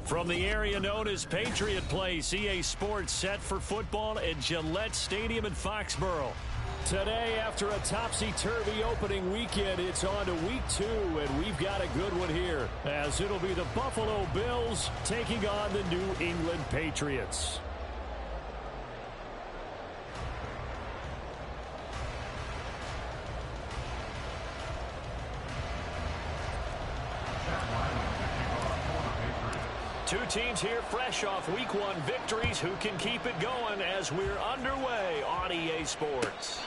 From the area known as Patriot Place, EA Sports set for football at Gillette Stadium in Foxborough. Today, after a topsy-turvy opening weekend, it's on to week 2, and we've got a good one here, as it'll be the Buffalo Bills taking on the New England Patriots. Two teams here fresh off Week 1 victories. Who can keep it going as we're underway on EA Sports?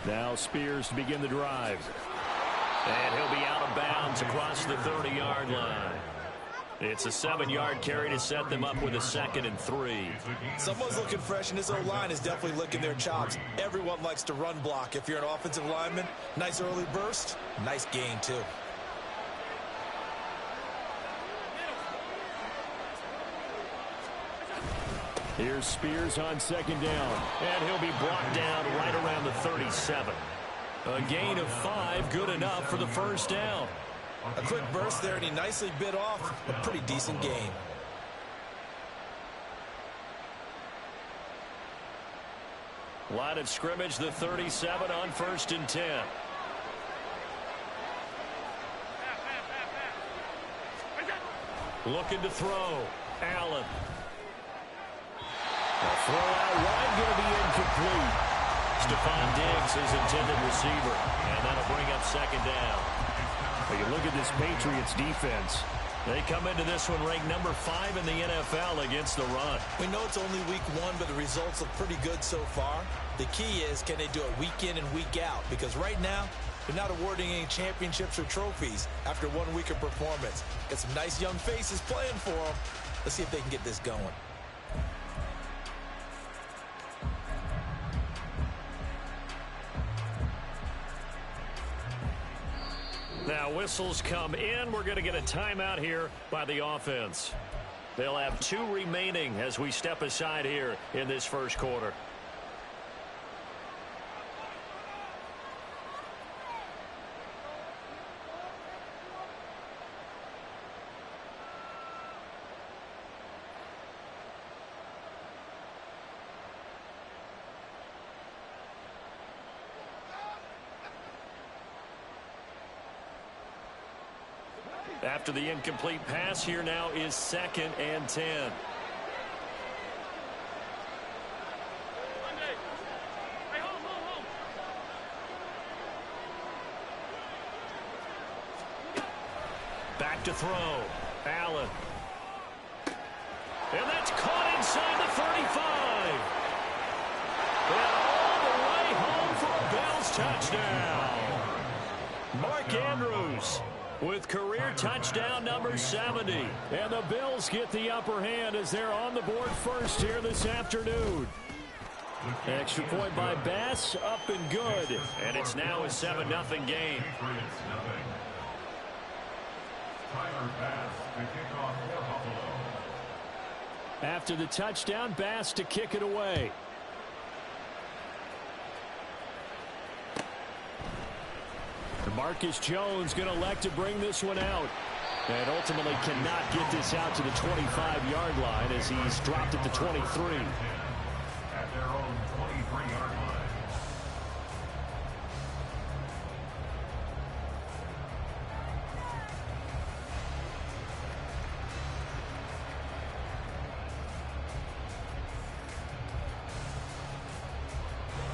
Now Spears to begin the drive. And he'll be out of bounds across the 30-yard line. It's a 7-yard carry to set them up with a 2nd and 3. Someone's looking fresh, and his O-line is definitely licking their chops. Everyone likes to run block. If you're an offensive lineman, nice early burst, nice gain, too. Here's Spears on 2nd down, and he'll be brought down right around the 37. A gain of 5, good enough for the first down. A quick burst there, and he nicely bit off a pretty decent gain. Line of scrimmage, the 37 on 1st and 10. Looking to throw. Allen. A throw out wide, going to be incomplete. Stephon Diggs is intended receiver, and that'll bring up 2nd down. When you look at this Patriots defense, they come into this one ranked number 5 in the NFL against the run. We know it's only week 1, but the results look pretty good so far. The key is, can they do it week in and week out? Because right now, they're not awarding any championships or trophies after 1 week of performance. Got some nice young faces playing for them. Let's see if they can get this going. Now whistles come in. We're going to get a timeout here by the offense. They'll have 2 remaining as we step aside here in this first quarter. After the incomplete pass, here now is 2nd and 10. Back to throw. Allen. And that's caught inside the 35. And all the way home for a Bills touchdown. Mark Andrews with career touchdown number 70. And the Bills get the upper hand as they're on the board first here this afternoon. Extra point by Bass, up and good. And it's now a 7-0 game. After the touchdown, Bass to kick it away. Marcus Jones going to elect to bring this one out. And ultimately cannot get this out to the 25-yard line as he's dropped at the 23. At their own 23-yard line.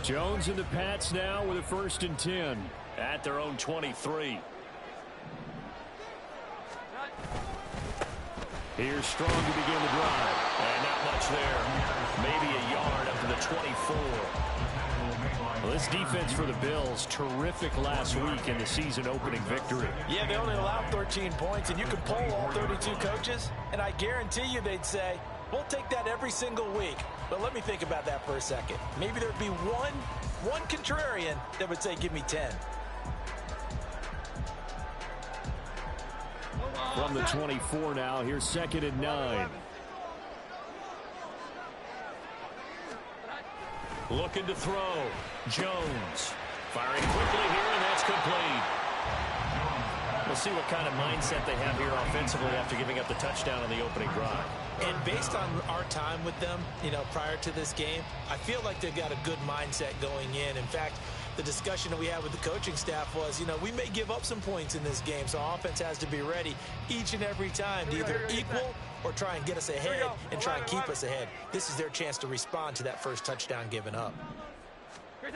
Jones and the Pats now with a 1st and 10 at their own 23. Here's Strong to begin the drive. And not much there. Maybe a yard up to the 24. Well, this defense for the Bills, terrific last week in the season opening victory. Yeah, they only allowed 13 points, and you can poll all 32 coaches, and I guarantee you they'd say, we'll take that every single week. But let me think about that for a second. Maybe there'd be one contrarian that would say, give me 10. From the 24 now, here's 2nd and 9. Looking to throw. Jones firing quickly here, and that's complete. We'll see what kind of mindset they have here offensively after giving up the touchdown on the opening drive. And based on our time with them, prior to this game, I feel like they've got a good mindset going in. In fact, the discussion that we had with the coaching staff was, we may give up some points in this game, so our offense has to be ready each and every time to either equal or try and get us ahead and try and keep us ahead. This is their chance to respond to that first touchdown given up. On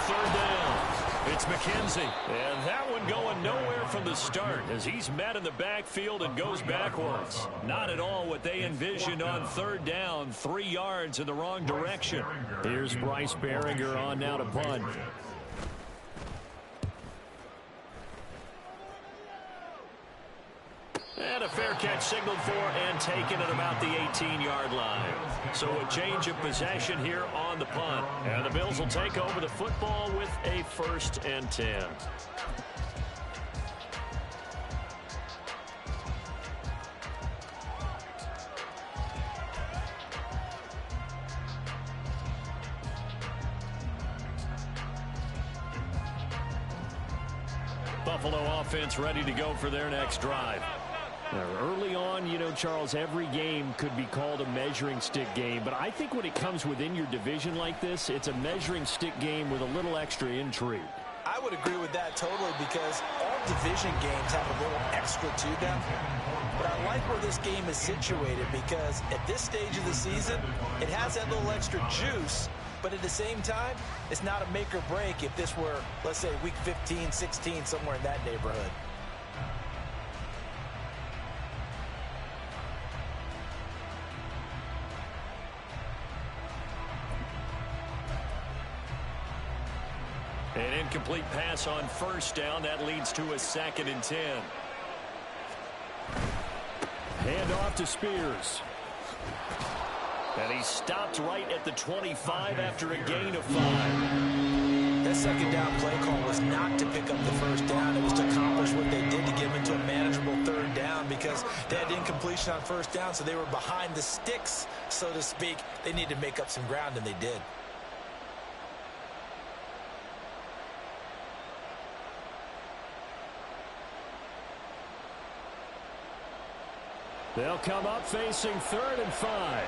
3rd down, it's McKenzie. And that one going nowhere from the start as he's met in the backfield and goes backwards. Not at all what they envisioned on 3rd down, 3 yards in the wrong direction. Here's Bryce Behringer on now to punt. And a fair catch signaled for and taken at about the 18-yard line. So a change of possession here on the punt. And the Bills will take over the football with a 1st and 10. Buffalo offense ready to go for their next drive. Now, early on, Charles, every game could be called a measuring stick game, but I think when it comes within your division like this, it's a measuring stick game with a little extra intrigue. I would agree with that totally because all division games have a little extra to them. But I like where this game is situated because at this stage of the season, it has that little extra juice, but at the same time, it's not a make or break if this were, let's say, week 15, 16, somewhere in that neighborhood. An incomplete pass on 1st down. That leads to a 2nd and 10. Hand off to Spears. And he stopped right at the 25 after a gain of 5. That 2nd down play call was not to pick up the 1st down. It was to accomplish what they did to get them into a manageable 3rd down because they had incompletion on 1st down, so they were behind the sticks, so to speak. They needed to make up some ground, and they did. They'll come up facing 3rd and 5.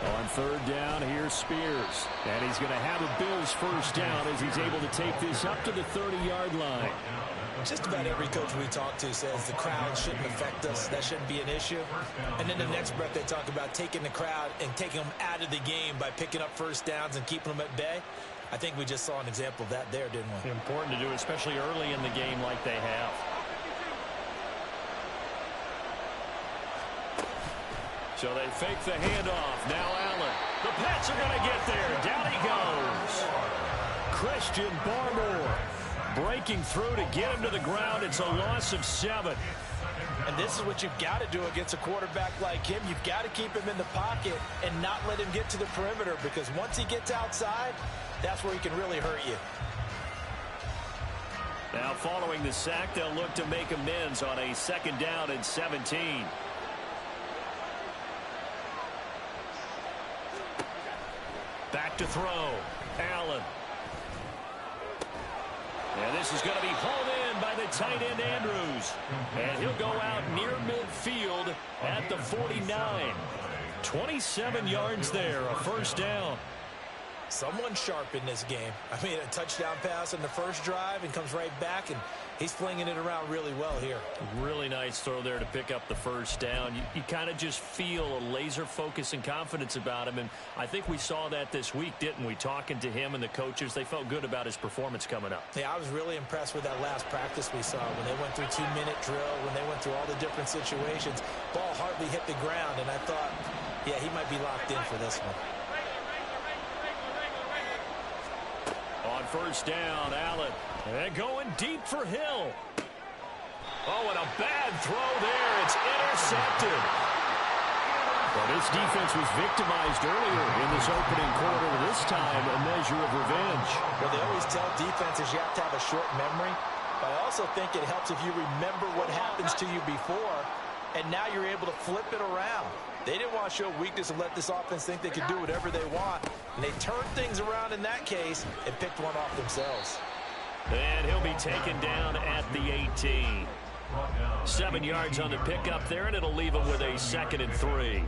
On 3rd down, here's Spears. And he's going to have a Bills 1st down as he's able to take this up to the 30-yard line. Just about every coach we talk to says the crowd shouldn't affect us. That shouldn't be an issue. And then the next breath they talk about taking the crowd and taking them out of the game by picking up 1st downs and keeping them at bay. I think we just saw an example of that there, didn't we? Important to do, especially early in the game like they have. So they fake the handoff. Now Allen. The Pats are going to get there. Down he goes. Christian Barmore breaking through to get him to the ground. It's a loss of 7. And this is what you've got to do against a quarterback like him. You've got to keep him in the pocket and not let him get to the perimeter because once he gets outside, that's where he can really hurt you. Now following the sack, they'll look to make amends on a 2nd down and 17. Back to throw. Allen. And this is going to be hauled in by the tight end Andrews. And he'll go out near midfield at the 49. 27 yards there, a 1st down. Someone sharp in this game. I mean, a touchdown pass on the first drive and comes right back, and he's flinging it around really well here. Really nice throw there to pick up the first down. You kind of just feel a laser focus and confidence about him, and I think we saw that this week, didn't we? Talking to him and the coaches, they felt good about his performance coming up. Yeah, I was really impressed with that last practice we saw when they went through 2-minute drill, when they went through all the different situations. Ball hardly hit the ground, and I thought, yeah, he might be locked in for this one. On first down, Allen. And going deep for Hill. Oh, and a bad throw there. It's intercepted. Well, this defense was victimized earlier in this opening quarter. This time, a measure of revenge. Well, they always tell defenses you have to have a short memory. But I also think it helps if you remember what happens to you before, and now you're able to flip it around. They didn't want to show weakness and let this offense think they could do whatever they want. And they turned things around in that case and picked one off themselves. And he'll be taken down at the 18. 7 yards on the pickup there, and it'll leave him with a 2nd and 3.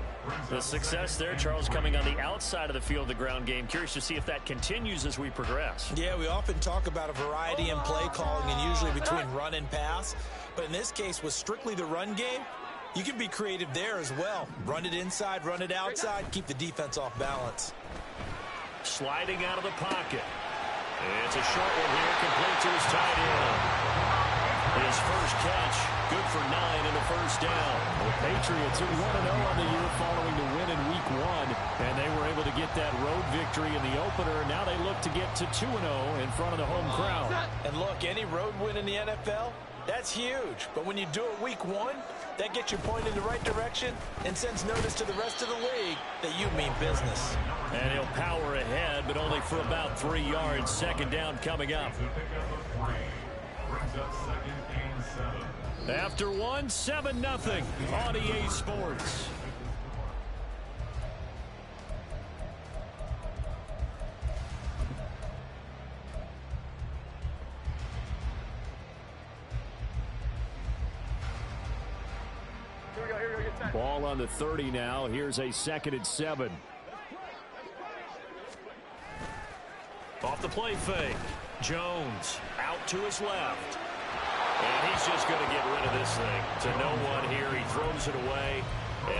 The success there, Charles, coming on the outside of the field, the ground game. Curious to see if that continues as we progress. Yeah, we often talk about a variety in play calling and usually between run and pass. But in this case, with strictly the run game, you can be creative there as well. Run it inside, run it outside, keep the defense off balance. Sliding out of the pocket. It's a short one here, complete to his tight end. His first catch, good for 9 and a first down. The Patriots are 1-0 on the year following the win in Week 1, and they were able to get that road victory in the opener. Now they look to get to 2-0 in front of the home crowd. And look, any road win in the NFL, that's huge. But when you do it Week 1, that gets you pointed in the right direction and sends notice to the rest of the league that you mean business. And he'll power ahead, but only for about 3 yards. 2nd down coming up. After 1, 7-0 on EA Sports. Ball on the 30 now. Here's a 2nd and 7. Off the play fake. Jones out to his left. And he's just going to get rid of this thing. To no one here. He throws it away.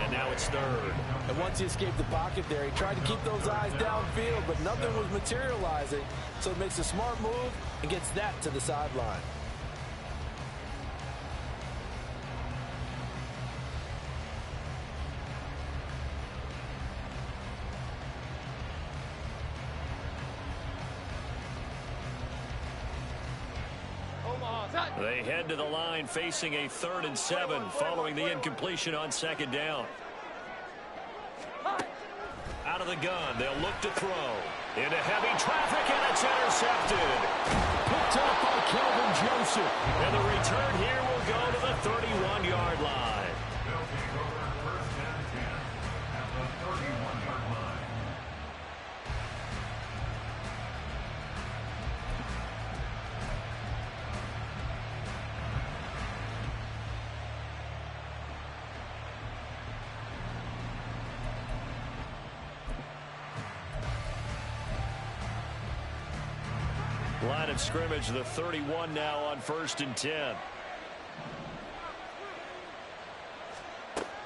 And now it's 3rd. And once he escaped the pocket there, he tried to keep those eyes downfield, but nothing was materializing. So it makes a smart move and gets that to the sideline. They head to the line facing a 3rd and 7 following the incompletion on 2nd down. Out of the gun, they'll look to throw. Into heavy traffic, and it's intercepted. Picked up by Kelvin Joseph. And the return here will go to the 31-yard line. Line of scrimmage, the 31 now on 1st and 10.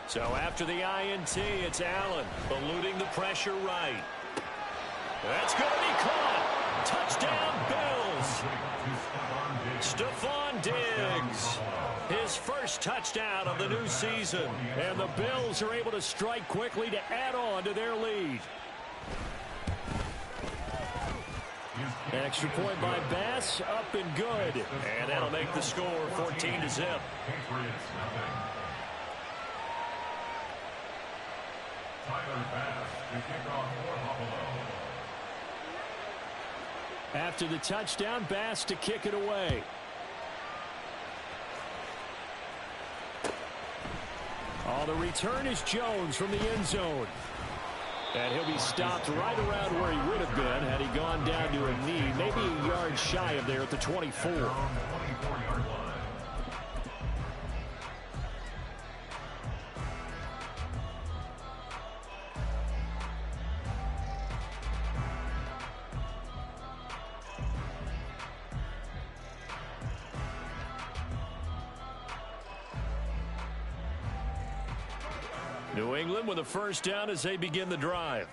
So after the INT, it's Allen eluding the pressure right. That's going to be caught. Touchdown, Bills. Stephon Diggs. His first touchdown of the new season. And the Bills are able to strike quickly to add on to their lead. Extra point by Bass, up and good. And that'll make the score 14-0. After the touchdown, Bass to kick it away. Oh, the return is Jones from the end zone. And he'll be stopped right around where he would have been had he gone down to a knee, maybe a yard shy of there at the 24. New England with a first down as they begin the drive.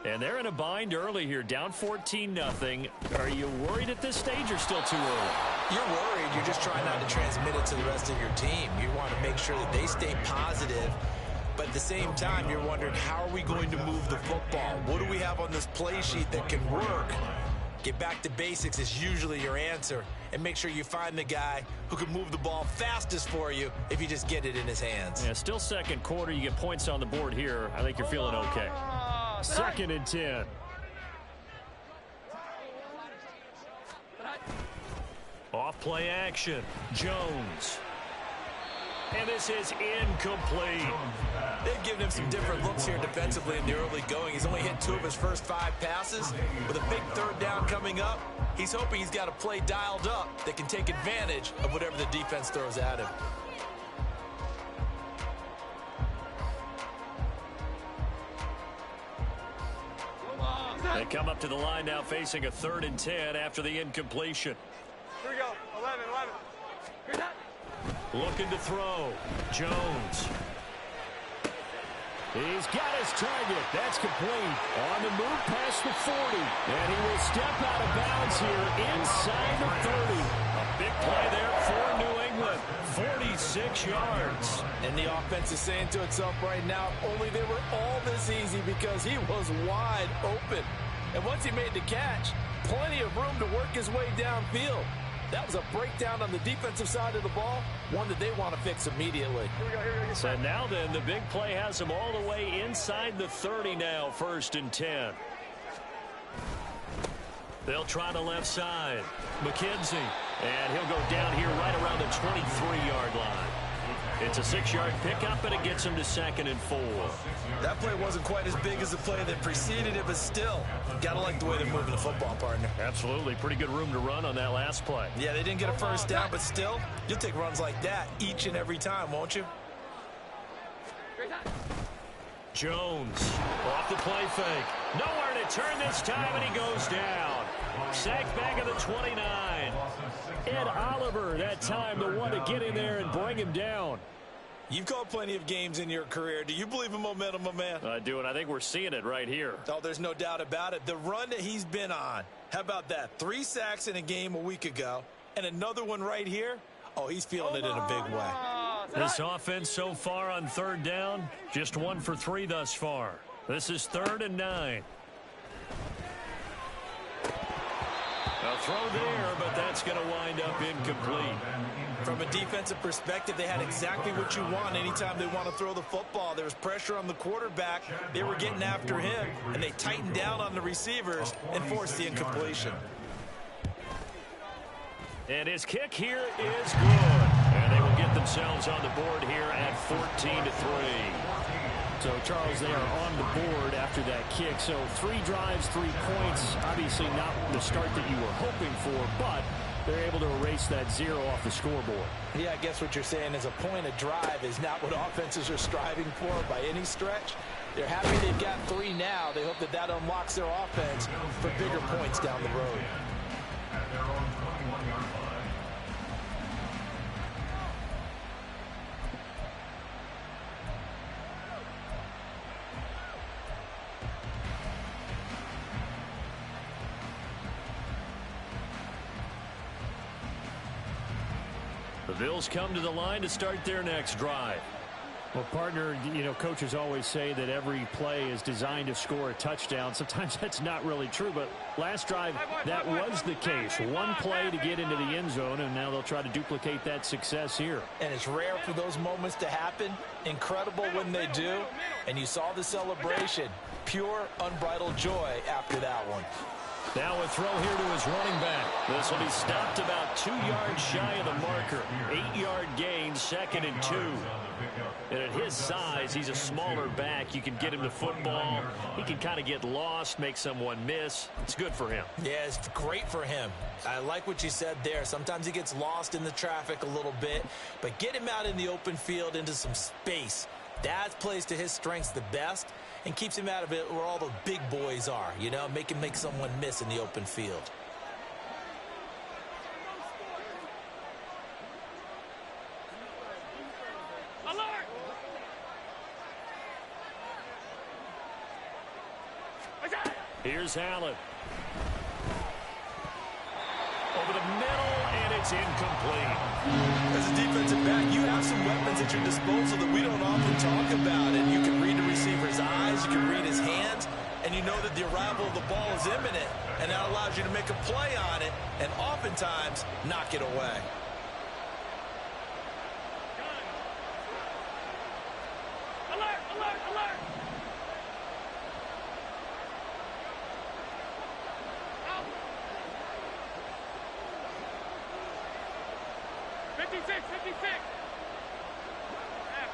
11-11. And they're in a bind early here, down 14-0. Are you worried at this stage or still too early? You're worried. You're just trying not to transmit it to the rest of your team. You want to make sure that they stay positive. But at the same time, you're wondering, how are we going to move the football? What do we have on this play sheet that can work? Get back to basics is usually your answer. And make sure you find the guy who can move the ball fastest for you if you just get it in his hands. Yeah, still second quarter. You get points on the board here. I think you're feeling okay. 2nd and 10. Off play action. Jones. And this is incomplete. They've given him some different looks here defensively in the early going. He's only hit 2 of his first 5 passes. With a big 3rd down coming up, he's hoping he's got a play dialed up that can take advantage of whatever the defense throws at him. They come up to the line now facing a 3rd and 10 after the incompletion. Here we go. 11-11. Looking to throw. Jones. He's got his target. That's complete. On the move past the 40. And he will step out of bounds here inside the 30. A big play there for New England. 46 yards. And the offense is saying to itself right now, only they were all this easy because he was wide open. And once he made the catch, plenty of room to work his way downfield. That was a breakdown on the defensive side of the ball, one that they want to fix immediately. Here we go. So now then, the big play has them all the way inside the 30 now, 1st and 10. They'll try the left side. McKenzie. And he'll go down here right around the 23-yard line. It's a 6-yard pickup, and it gets him to 2nd and 4. That play wasn't quite as big as the play that preceded it, but still, got to like the way they're moving the football, partner. Absolutely. Pretty good room to run on that last play. Yeah, they didn't get a first down, but still, you'll take runs like that each and every time, won't you? Jones off the play fake. Nowhere to turn this time, and he goes down. Sacked back at the 29. Ed Oliver that time, the one to get in there and bring him down. You've called plenty of games in your career. Do you believe in momentum, my man? I do, and I think we're seeing it right here. Oh, there's no doubt about it. The run that he's been on, how about that? 3 sacks in a game a week ago, and another one right here. Oh, he's feeling it in a big way. This offense so far on 3rd down, just 1 for 3 thus far. This is 3rd and 9. A throw there, but that's going to wind up incomplete. From a defensive perspective, they had exactly what you want anytime they want to throw the football. There was pressure on the quarterback. They were getting after him, and they tightened down on the receivers and forced the incompletion. And his kick here is good. And they will get themselves on the board here at 14-3. So, Charles, they are on the board after that kick. So 3 drives, 3 points. Obviously not the start that you were hoping for, but they're able to erase that 0 off the scoreboard. Yeah, I guess what you're saying is a point of drive is not what offenses are striving for by any stretch. They're happy they've got 3 now. They hope that that unlocks their offense for bigger points down the road. The Bills come to the line to start their next drive. Well, partner, you know, coaches always say that every play is designed to score a touchdown. Sometimes that's not really true, but last drive, that was the case. 1 play to get into the end zone, and now they'll try to duplicate that success here. And it's rare for those moments to happen. Incredible when they do. And you saw the celebration. Pure, unbridled joy after that one. Now a throw here to his running back. This will be stopped about 2 yards shy of the marker. 8-yard gain, 2nd and 2. And at his size, he's a smaller back. You can get him the football. He can kind of get lost, make someone miss. It's good for him. Yeah, it's great for him. I like what you said there. Sometimes he gets lost in the traffic a little bit, but get him out in the open field into some space. That plays to his strengths the best and keeps him out of it where all the big boys are, you know, make him make someone miss in the open field. Here's Allen. Over the middle, and it's incomplete. As a defensive back, you have some weapons at your disposal that we don't often talk about. And you can read the receiver's eyes, you can read his hands, and you know that the arrival of the ball is imminent, and that allows you to make a play on it and oftentimes knock it away. Alert, alert, alert. 56, 56. Half.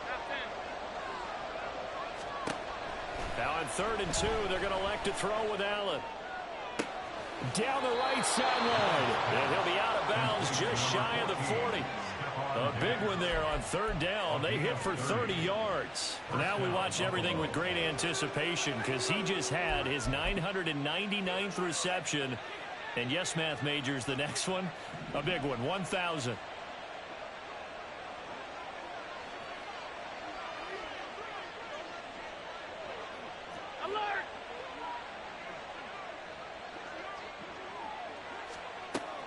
Half 10. Now on 3rd and 2, they're going to elect to throw with Allen. Down the right sideline. And he'll be out of bounds just shy of the 40. A big one there on 3rd down. They hit for 30 yards. Now we watch everything with great anticipation because he just had his 999th reception. And yes, math majors, the next one, a big one, 1,000. Alert.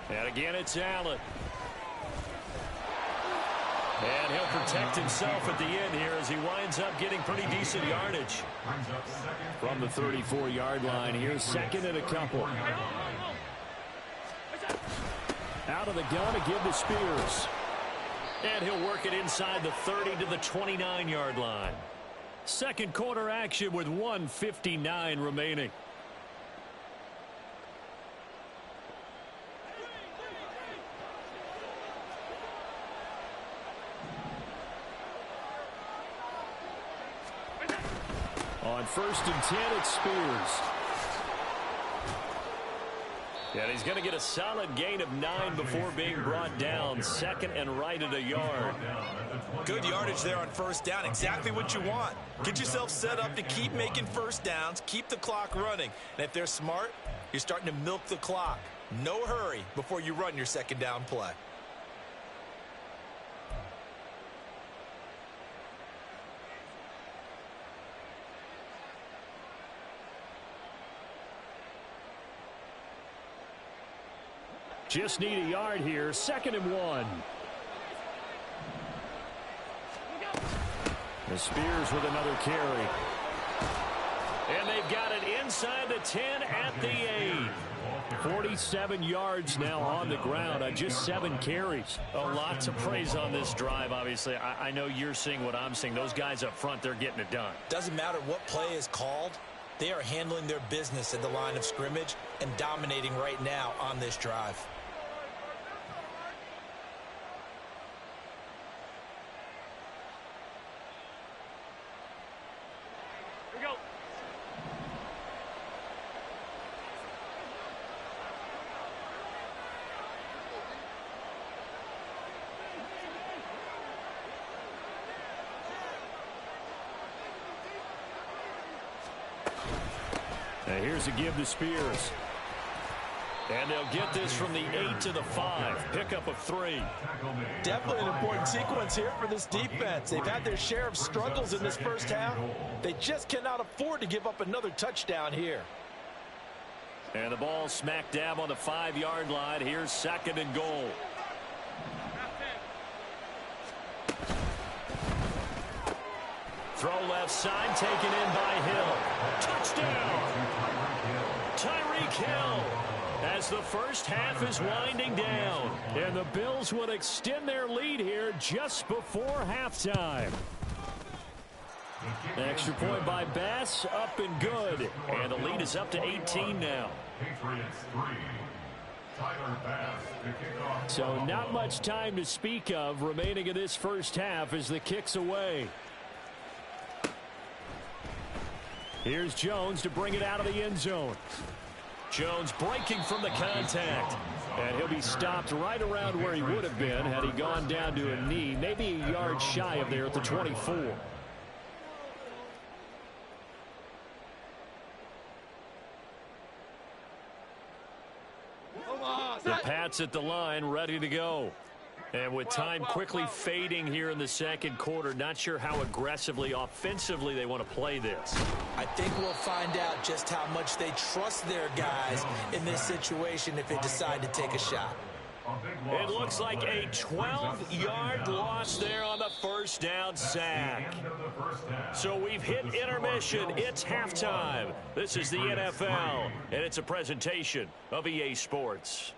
And again, it's Allen. And he'll protect himself at the end here as he winds up getting pretty decent yardage. From the 34-yard line, here's 2nd and a couple. Out of the gun to give to Spears. And he'll work it inside the 30 to the 29-yard line. Second quarter action with 1:59 remaining. On 1st and 10, it's Spears. And he's going to get a solid gain of 9 before being brought down. 2nd and right at a yard. Good yardage there on 1st down. Exactly what you want. Get yourself set up to keep making 1st downs. Keep the clock running. And if they're smart, you're starting to milk the clock. No hurry before you run your 2nd down play. Just need a yard here. 2nd and 1. The Spears with another carry. And they've got it inside the 10 at the 8. 47 yards now on the ground on just 7 carries. A lot to praise on this drive, obviously. I know you're seeing what I'm seeing. Those guys up front, they're getting it done. Doesn't matter what play is called. They are handling their business at the line of scrimmage and dominating right now on this drive. Here we go. Now here's a give to Spears. And they'll get this from the 8 to the 5. Pickup of 3. Definitely an important sequence here for this defense. They've had their share of struggles in this first half. They just cannot afford to give up another touchdown here. And the ball smack dab on the 5-yard line. Here's 2nd and goal. Throw left side, taken in by Hill. Touchdown! Tyreek Hill, as the first half is winding down. And the Bills would extend their lead here just before halftime. Extra point by Bass, up and good. And the lead is up to 18 now. So not much time to speak of remaining in this first half as the kick's away. Here's Jones to bring it out of the end zone. Jones breaking from the contact. And he'll be stopped right around where he would have been had he gone down to a knee, maybe a yard shy of there at the 24. The Pats at the line, ready to go. And with time quickly fading here in the second quarter, not sure how aggressively, offensively they want to play this. I think we'll find out just how much they trust their guys in this situation if they decide to take a shot. It looks like a 12-yard loss there on the first down sack. So we've hit intermission. It's halftime. This is the NFL, and it's a presentation of EA Sports.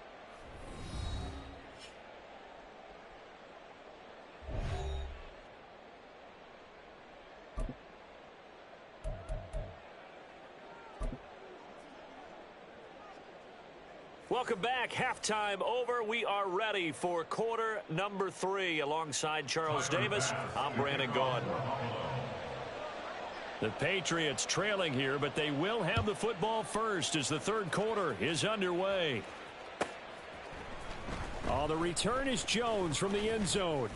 Welcome back. Halftime over. We are ready for quarter number 3. Alongside Charles Davis, I'm Brandon Gaudin. The Patriots trailing here, but they will have the football first as the third quarter is underway. Oh, the return is Jones from the end zone.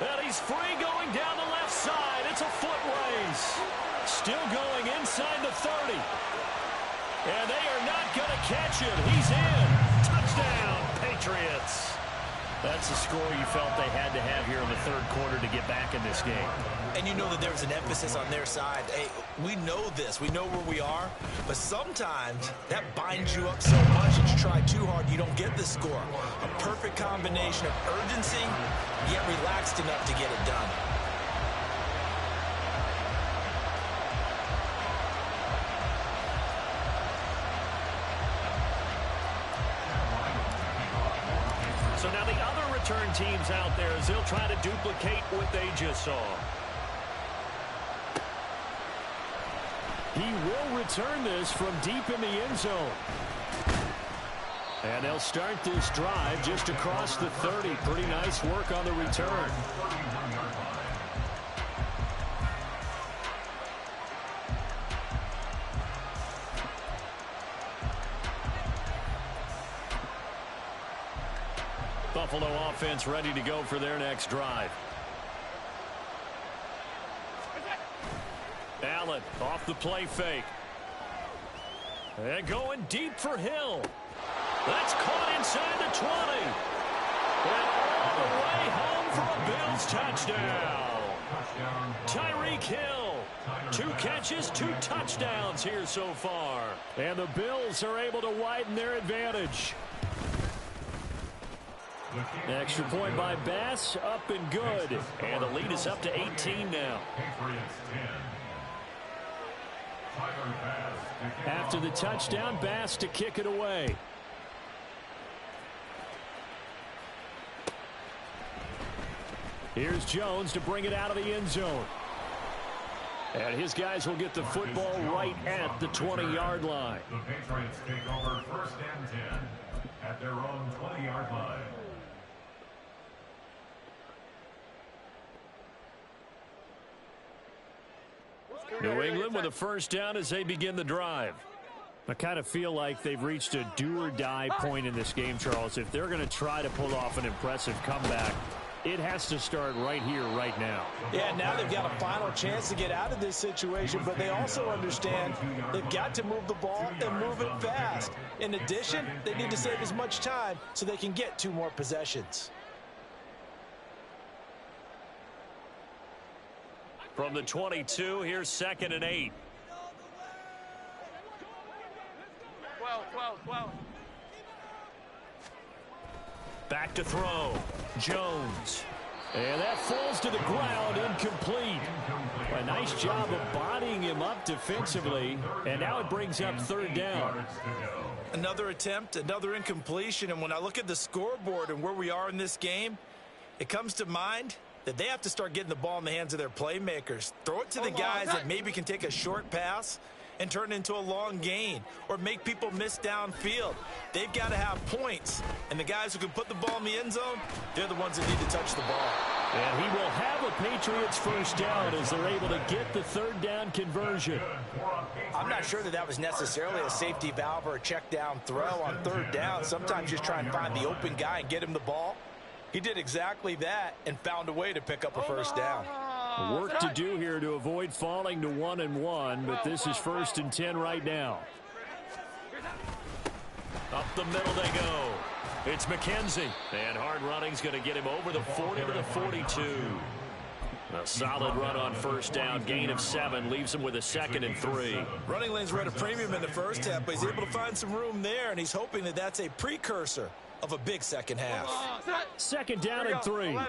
And he's free going down the left side. It's a foot race. Still going inside the 30. And they are not going to catch him. He's in. Touchdown, Patriots. That's the score you felt they had to have here in the third quarter to get back in this game. And you know that there was an emphasis on their side. Hey, we know this. We know where we are. But sometimes that binds you up so much that you try too hard, you don't get the score. A perfect combination of urgency, yet relaxed enough to get it done. So now the other return teams out there as they'll try to duplicate what they just saw. He will return this from deep in the end zone. And they'll start this drive just across the 30. Pretty nice work on the return. Buffalo offense ready to go for their next drive. Allen off the play fake. And going deep for Hill. That's caught inside the 20. And all the way home for a Bills touchdown. Tyreek Hill. 2 catches, 2 touchdowns here so far. And the Bills are able to widen their advantage. Extra point by Bass, up and good. And the lead is up to 18 now. After the touchdown, Bass to kick it away. Here's Jones to bring it out of the end zone. And his guys will get the football right at the 20-yard line. The Patriots take over first and 10 at their own 20-yard line. New England with a first down as they begin the drive. I kind of feel like they've reached a do-or-die point in this game, Charles. If they're going to try to pull off an impressive comeback, it has to start right here, right now. Yeah, now they've got a final chance to get out of this situation, but they also understand they've got to move the ball and move it fast. In addition, they need to save as much time so they can get 2 more possessions. From the 22, here's 2nd and 8. 12. Back to throw. Jones. And that falls to the ground, incomplete. A nice job of bodying him up defensively. And now it brings up 3rd down. Another attempt, another incompletion. And when I look at the scoreboard and where we are in this game, it comes to mind that they have to start getting the ball in the hands of their playmakers. Throw it to the guys that maybe can take a short pass and turn it into a long gain or make people miss downfield. They've got to have points. And the guys who can put the ball in the end zone, they're the ones that need to touch the ball. And he will have a Patriots first down as they're able to get the 3rd down conversion. I'm not sure that was necessarily a safety valve or a check down throw on 3rd down. Sometimes just try and find the open guy and get him the ball. He did exactly that and found a way to pick up a first down. Work to do here to avoid falling to 1-1, but this is 1st and 10 right now. Up the middle they go. It's McKenzie. And hard running's going to get him over the 40 to the 42. A solid run on first down. Gain of 7 leaves him with a 2nd and 3. Running lanes were at a premium in the first half, but he's able to find some room there, and he's hoping that that's a precursor of a big second half. 2nd down and 3. 11.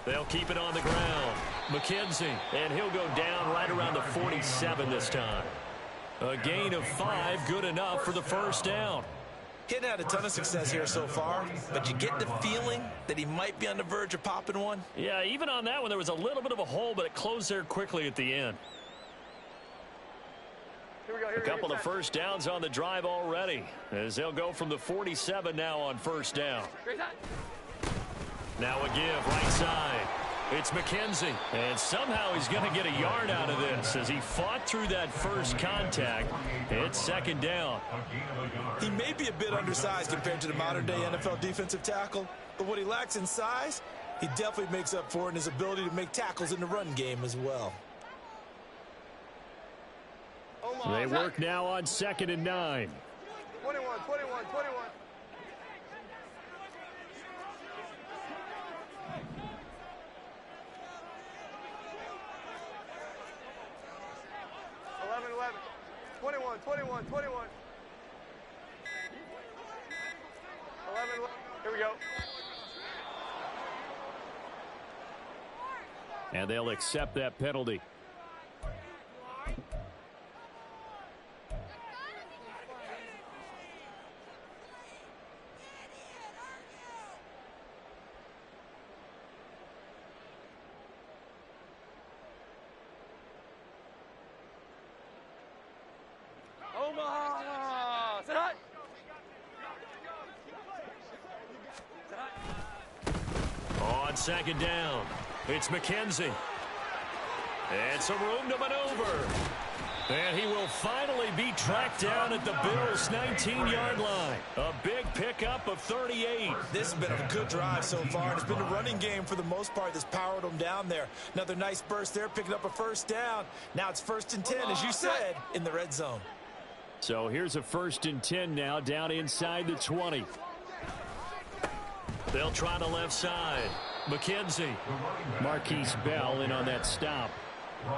They'll keep it on the ground. McKenzie, and he'll go down right around the 47 this time. A gain of 5, good enough for the first down. He hadn't had a ton of success here so far, but you get the feeling that he might be on the verge of popping one. Yeah, even on that one, there was a little bit of a hole, but it closed there quickly at the end. A couple of first downs on the drive already, as they'll go from the 47 now on first down. Now a give, right side. It's McKenzie, and somehow he's going to get a yard out of this as he fought through that first contact. It's 2nd down. He may be a bit undersized compared to the modern-day NFL defensive tackle, but what he lacks in size, he definitely makes up for it in his ability to make tackles in the run game as well. They work now on 2nd and 9. 21. 21. 11. Here we go. And they'll accept that penalty. Omaha! Sit high! On 2nd down, it's McKenzie. And some room to maneuver. And he will finally be tracked down at the Bills' 19-yard line. A big pickup of 38. This has been a good drive so far, and it's been a running game for the most part that's powered them down there. Another nice burst there, picking up a first down. Now it's 1st and 10, as you said, in the red zone. So here's a 1st and 10 now, down inside the 20. They'll try the left side. McKenzie. Marquise Bell in on that stop.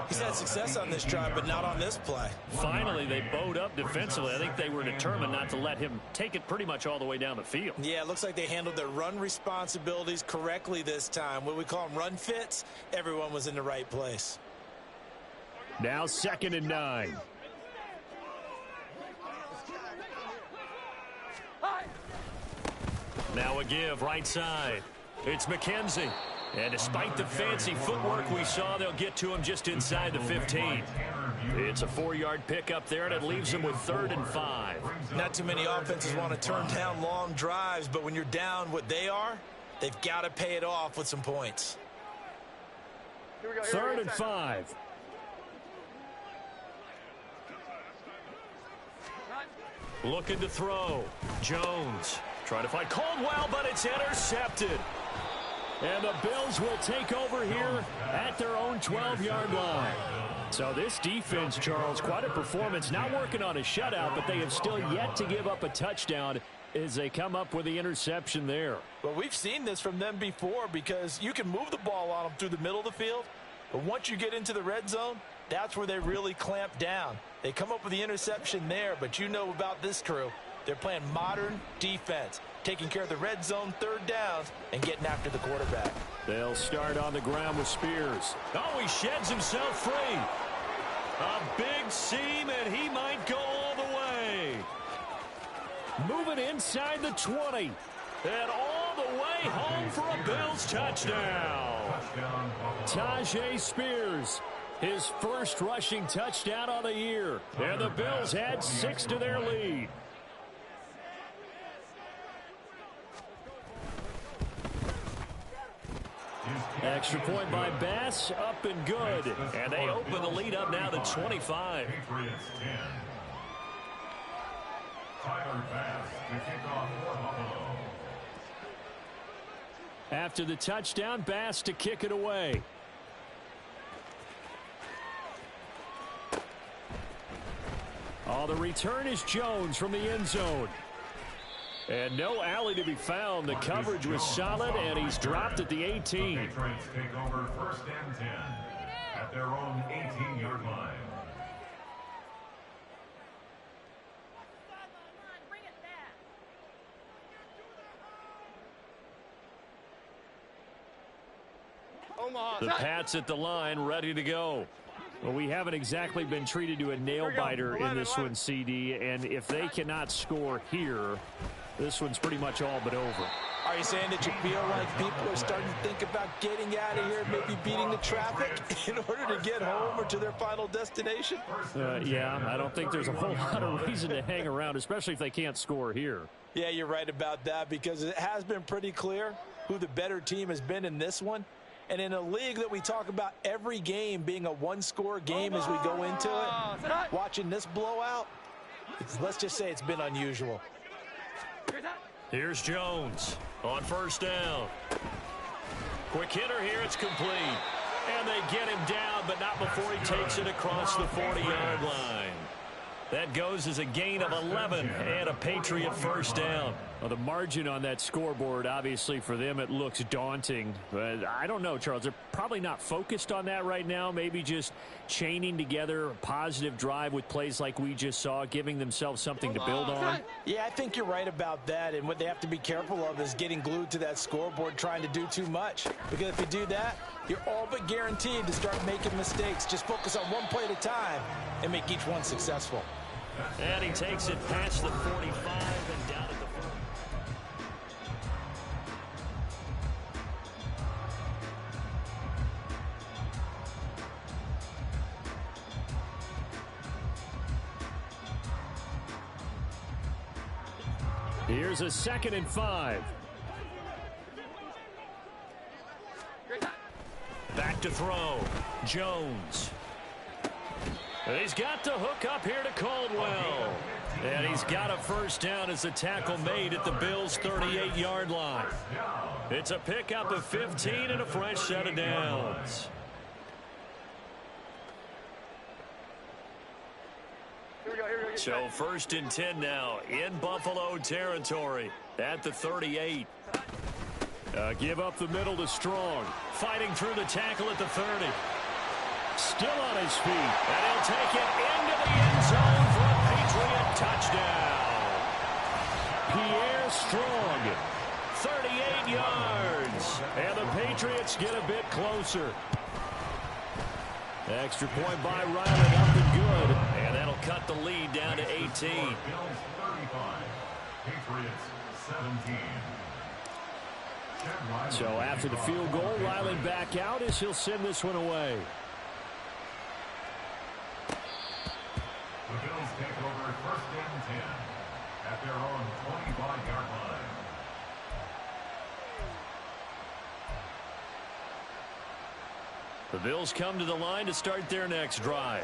He's had success on this drive, but not on this play. Finally, they bowed up defensively. I think they were determined not to let him take it pretty much all the way down the field. Yeah, it looks like they handled their run responsibilities correctly this time. What we call them run fits, everyone was in the right place. Now 2nd and 9. Now a give, right side. It's McKenzie. And despite the fancy footwork we saw, they'll get to him just inside the 15. It's a 4-yard pickup there, and it leaves them with 3rd and 5. Not too many offenses want to turn down long drives, but when you're down what they are, they've got to pay it off with some points. 3rd and 5. Looking to throw. Jones. Trying to find Caldwell, but it's intercepted. And the Bills will take over here at their own 12-yard line. So this defense, Charles, quite a performance. Not working on a shutout, but they have still yet to give up a touchdown as they come up with the interception there. Well, we've seen this from them before because you can move the ball on them through the middle of the field, but once you get into the red zone, that's where they really clamp down. They come up with the interception there, but you know about this crew. They're playing modern defense, taking care of the red zone 3rd downs and getting after the quarterback. They'll start on the ground with Spears. Oh, he sheds himself free. A big seam, and he might go all the way. Moving inside the 20. And all the way home for a Bills touchdown. Tajay Spears, his first rushing touchdown on the year. And the Bills add 6 to their lead. Extra point by Bass, up and good. And they open the lead up now to 25. Patriots 10. Tyler Bass to kick off for Buffalo. After the touchdown, Bass to kick it away. Oh, the return is Jones from the end zone. And no alley to be found. The coverage was solid, and he's dropped at the 18. The Patriots take over 1st and 10 at their own 18-yard line. The Pats at the line, ready to go. Well, we haven't exactly been treated to a nail-biter in this one, CD, and if they cannot score here, this one's pretty much all but over. Are you saying that you feel like people are starting to think about getting out of here, maybe beating the traffic in order to get home or to their final destination? Yeah, I don't think there's a whole lot of reason to hang around, especially if they can't score here. Yeah, you're right about that, because it has been pretty clear who the better team has been in this one. And in a league that we talk about every game being a one-score game as we go into it, watching this blowout, let's just say it's been unusual. Here's Jones on 1st down. Quick hitter here, it's complete. And they get him down, but not before he takes it across the 40-yard line. That goes as a gain of 11 and a Patriot 1st down. Well, the margin on that scoreboard, obviously for them, it looks daunting. But I don't know, Charles. They're probably not focused on that right now. Maybe just chaining together a positive drive with plays like we just saw, giving themselves something to build on. Yeah, I think you're right about that. And what they have to be careful of is getting glued to that scoreboard, trying to do too much. Because if you do that, you're all but guaranteed to start making mistakes. Just focus on one play at a time and make each one successful. And he takes it past the 45 and down at the 40. Here's a 2nd and 5. Back to throw. Jones. He's got the hook up here to Caldwell. And he's got a 1st down as the tackle made at the Bills' 38-yard line. It's a pickup of 15 and a fresh set of downs. So 1st and 10 now in Buffalo territory at the 38. Give up the middle to Strong. Fighting through the tackle at the 30. Still on his feet, and he'll take it into the end zone for a Patriot touchdown. Pierre Strong, 38 yards, and the Patriots get a bit closer. Extra point by Riley, up and good, and that'll cut the lead down to 18. Bills 35, Patriots 17. So after the field goal, Riley back out as he'll send this one away. The Bills take over 1st and 10 at their own 25-yard line. The Bills come to the line to start their next drive.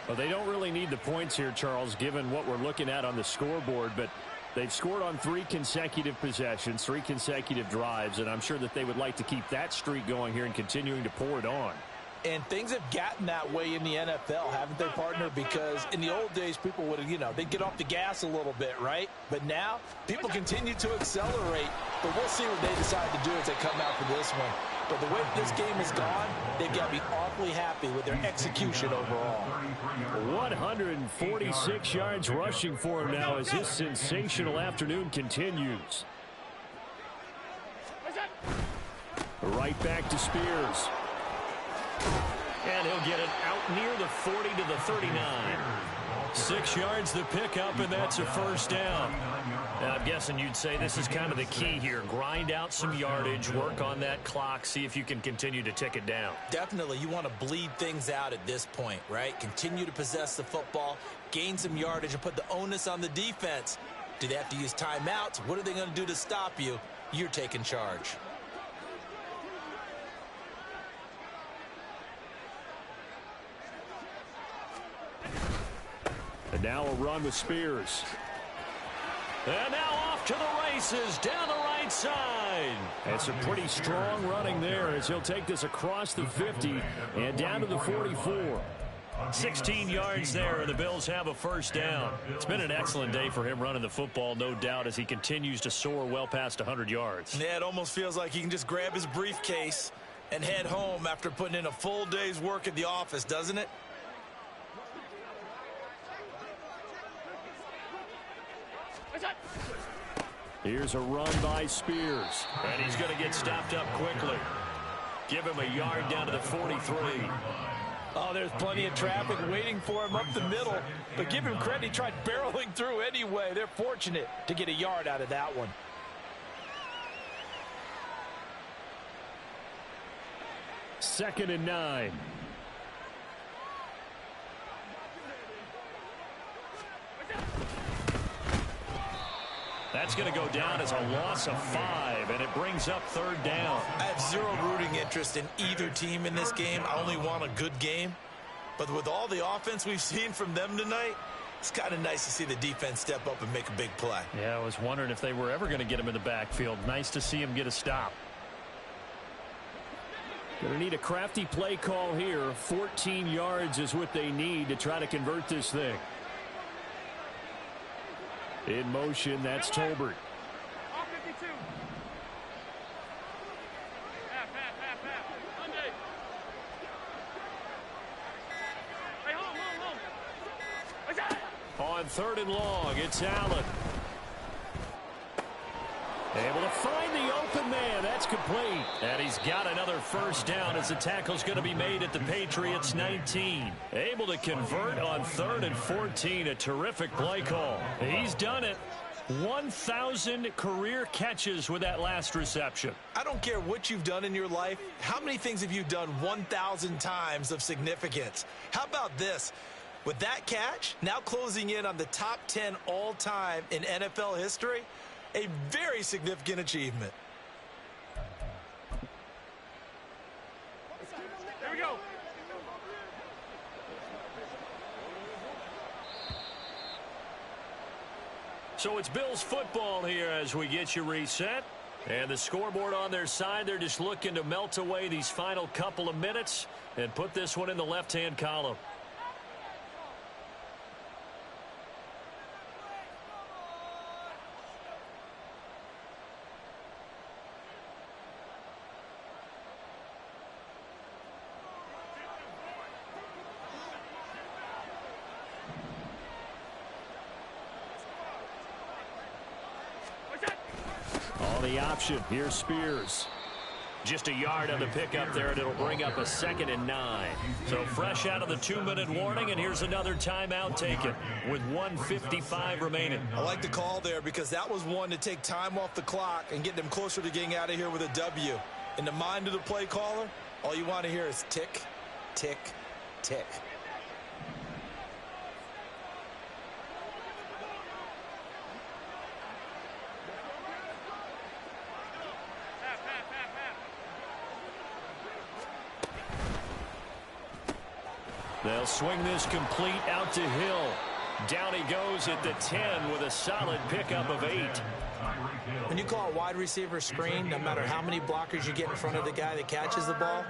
Well, they don't really need the points here, Charles, given what we're looking at on the scoreboard, but they've scored on 3 consecutive possessions, 3 consecutive drives, and I'm sure that they would like to keep that streak going here and continuing to pour it on. And things have gotten that way in the NFL, haven't they, partner? Because in the old days, people would have, they'd get off the gas a little bit, right? But now, people continue to accelerate. But we'll see what they decide to do as they come out for this one. But the way this game has gone, they've got to be awfully happy with their execution overall. 146 yards rushing for him now as this sensational afternoon continues. Right back to Spears. And he'll get it out near the 40 to the 39. 6 yards the pickup, and that's a 1st down. Now, I'm guessing you'd say this is kind of the key here. Grind out some yardage, work on that clock, see if you can continue to tick it down. Definitely, you want to bleed things out at this point, right? Continue to possess the football, gain some yardage, and put the onus on the defense. Do they have to use timeouts? What are they going to do to stop you? You're taking charge. And now a run with Spears. And now off to the races down the right side. And some pretty strong running there as he'll take this across the 50 and down to the 44. 16 yards there, and the Bills have a first down. It's been an excellent day for him running the football, no doubt, as he continues to soar well past 100 yards. Yeah, it almost feels like he can just grab his briefcase and head home after putting in a full day's work at the office, doesn't it? Here's a run by Spears, and he's going to get stopped up quickly. Give him a yard down to the 43. Oh, there's plenty of traffic waiting for him up the middle, but give him credit, he tried barreling through anyway. They're fortunate to get a yard out of that one. Second and 9. That's going to go down as a loss of 5, and it brings up third down. I have zero rooting interest in either team in this game. I only want a good game. But with all the offense we've seen from them tonight, it's kind of nice to see the defense step up and make a big play. Yeah, I was wondering if they were ever going to get him in the backfield. Nice to see him get a stop. Going to need a crafty play call here. 14 yards is what they need to try to convert this thing. In motion, that's Tolbert. On third and long, it's Allen. Able to find the open man. That's complete. And he's got another first down as the tackle's going to be made at the Patriots 19. Able to convert on third and 14. A terrific play call. He's done it. 1,000 career catches with that last reception. I don't care what you've done in your life. How many things have you done 1,000 times of significance? How about this? With that catch, now closing in on the top 10 all-time in NFL history, a very significant achievement. Here we go. So it's Bills football here as we get you reset. And the scoreboard on their side, they're just looking to melt away these final couple of minutes and put this one in the left-hand column. The option. Here's Spears. Just a yard on the pickup there, and it'll bring up a 2nd and 9. So fresh out of the 2-minute warning, and here's another timeout taken with 1:55 remaining. I like the call there because that was one to take time off the clock and get them closer to getting out of here with a W. In the mind of the play caller, all you want to hear is tick, tick, tick. They'll swing this complete out to Hill. Down he goes at the 10 with a solid pickup of 8. When you call a wide receiver screen, no matter how many blockers you get in front of the guy that catches the ball,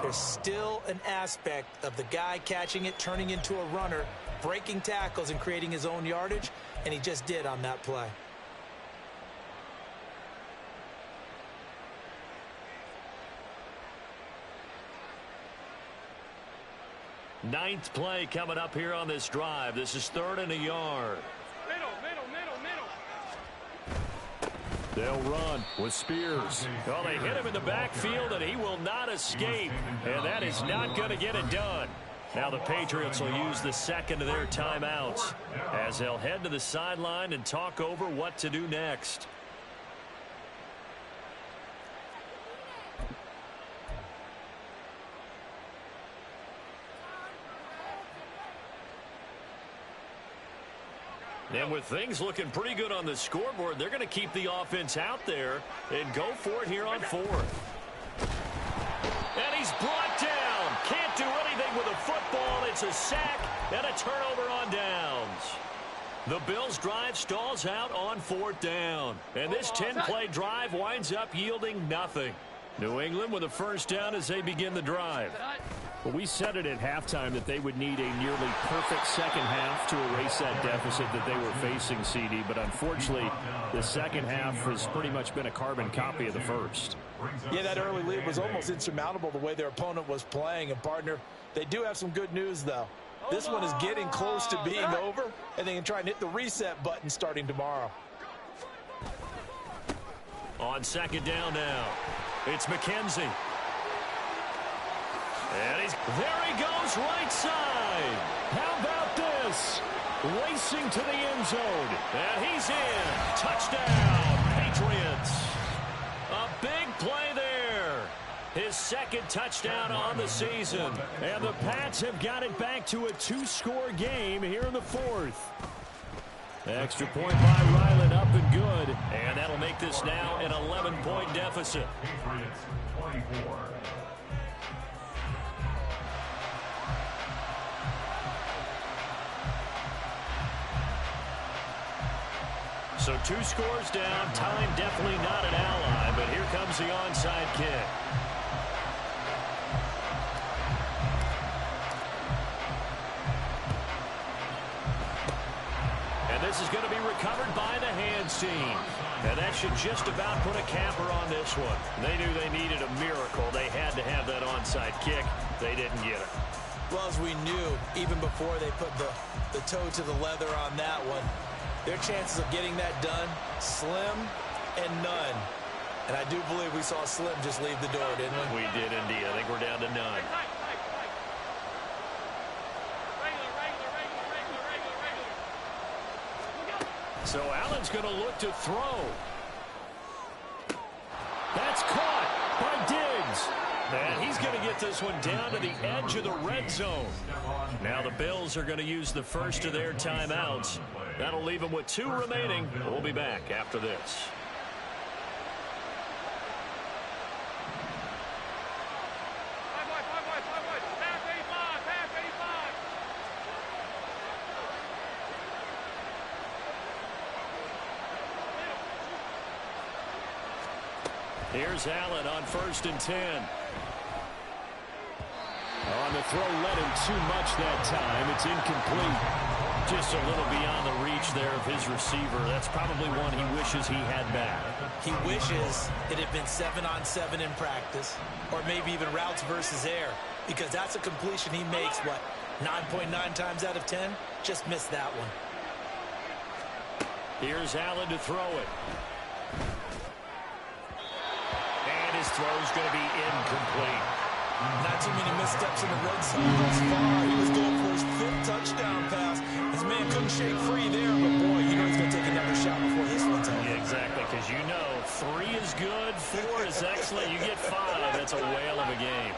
there's still an aspect of the guy catching it, turning into a runner, breaking tackles and creating his own yardage, and he just did on that play. Ninth play coming up here on this drive. This is 3rd and a yard. Middle. They'll run with Spears. Well, they hit him in the backfield, and he will not escape. And that is not going to get it done. Now the Patriots will use the second of their timeouts as they'll head to the sideline and talk over what to do next. And with things looking pretty good on the scoreboard, they're going to keep the offense out there and go for it here on 4th. And he's brought down. Can't do anything with a football. It's a sack and a turnover on downs. The Bills' drive stalls out on 4th down. And this 10-play drive winds up yielding nothing. New England with a first down as they begin the drive. Well, we said it at halftime that they would need a nearly perfect second half to erase that deficit that they were facing, CD. But unfortunately, the second half has pretty much been a carbon copy of the first. Yeah, that early lead was almost insurmountable the way their opponent was playing. And, partner, they do have some good news, though. This one is getting close to being over, and they can try and hit the reset button starting tomorrow. On second down now, it's McKenzie. And there he goes, right side. How about this? Racing to the end zone. And he's in. Touchdown, Patriots. A big play there. His second touchdown on the season. And the Pats have got it back to a 2-score game here in the fourth. Extra point by Ryland, up and good. And that'll make this now an 11-point deficit. Patriots 24. So 2 scores down. Time definitely not an ally, but here comes the onside kick. And this is going to be recovered by the hands team. And that should just about put a capper on this one. They knew they needed a miracle. They had to have that onside kick. They didn't get it. Well, as we knew, even before they put the toe to the leather on that one, their chances of getting that done, slim and none. And I do believe we saw Slim just leave the door, didn't we? We did indeed. I think we're down to none. So Allen's going to look to throw. That's caught by Diggs. And he's going to get this one down to the edge of the red zone. Now the Bills are going to use the first of their timeouts. That'll leave them with 2 remaining. We'll be back after this. Here's Allen on 1st and 10. On the throw, led him too much that time. It's incomplete. Just a little beyond the reach there of his receiver. That's probably one he wishes he had back. He wishes it had been 7-on-7 in practice, or maybe even routes versus air, because that's a completion he makes, what, 9.9 times out of 10? Just missed that one. Here's Allen to throw it. And his throw's going to be incomplete. Not too many missteps in the red zone thus far. He was going for his 5th touchdown pass. His man couldn't shake free there, but boy, you know he's going to take another shot before this one's over. Yeah, exactly, because you know 3 is good, 4 is excellent. You get 5, that's a whale of a game.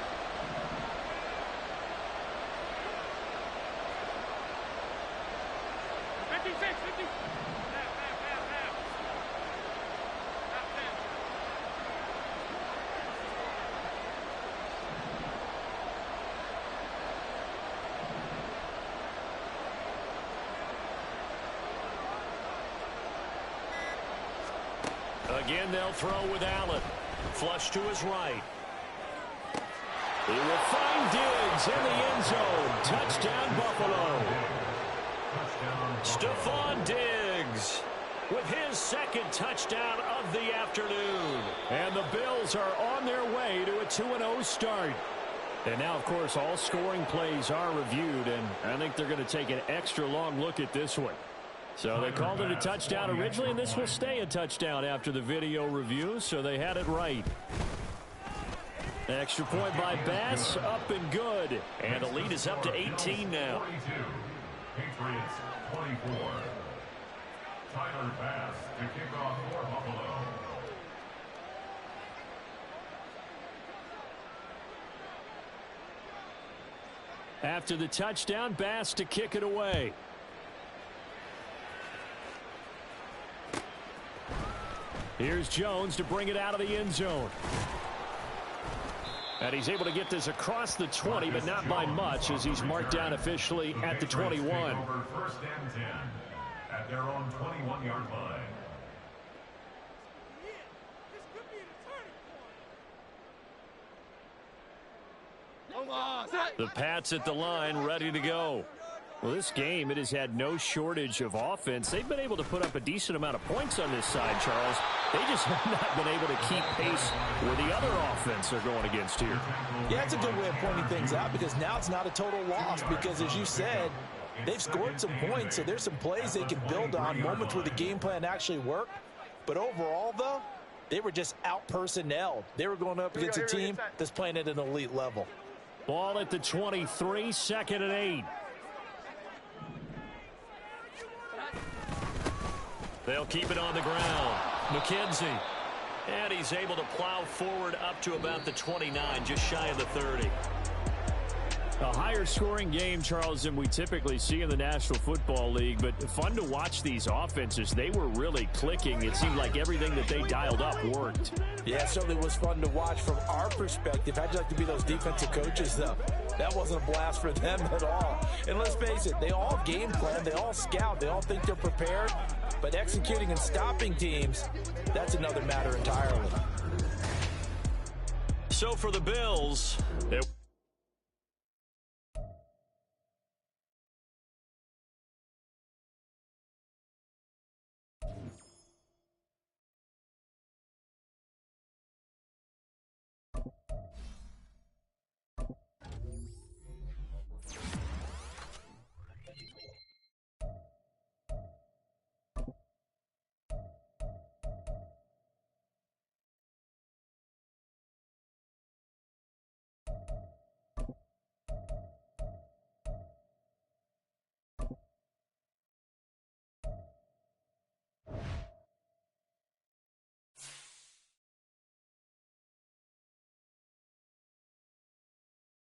Again, they'll throw with Allen. Flush to his right. He will find Diggs in the end zone. Touchdown, Buffalo. Stephon Diggs with his 2nd touchdown of the afternoon. And the Bills are on their way to a 2-0 start. And now, of course, all scoring plays are reviewed, and I think they're going to take an extra long look at this one. So they called it a touchdown originally, and this will stay a touchdown after the video review, so they had it right. Extra point by Bass, up and good. And the lead is up to 18 now. 42. Patriots 24. Tyler Bass to kick off for Buffalo. After the touchdown, Bass to kick it away. Here's Jones to bring it out of the end zone. And he's able to get this across the 20, but not by much, as he's marked down officially at the 21. Over 1st and 10 at their own 21-yard line. The Pats at the line, ready to go. Well, this game, it has had no shortage of offense. They've been able to put up a decent amount of points on this side, Charles. They just have not been able to keep pace where the other offense are going against here. Yeah, it's a good way of pointing things out because now it's not a total loss because, as you said, they've scored some points, so there's some plays they can build on, moments where the game plan actually worked. But overall, though, they were just out-personnelled. They were going up against a team that's playing at an elite level. Ball at the 23, 2nd and 8. They'll keep it on the ground. McKenzie. And he's able to plow forward up to about the 29, just shy of the 30. A higher scoring game, Charles, than we typically see in the National Football League, but fun to watch these offenses. They were really clicking. It seemed like everything that they dialed up worked. Yeah, it certainly was fun to watch from our perspective. How'd you like to be those defensive coaches, though? That wasn't a blast for them at all. And let's face it, they all game plan, they all scout, they all think they're prepared, but executing and stopping teams, that's another matter entirely. So for the Bills,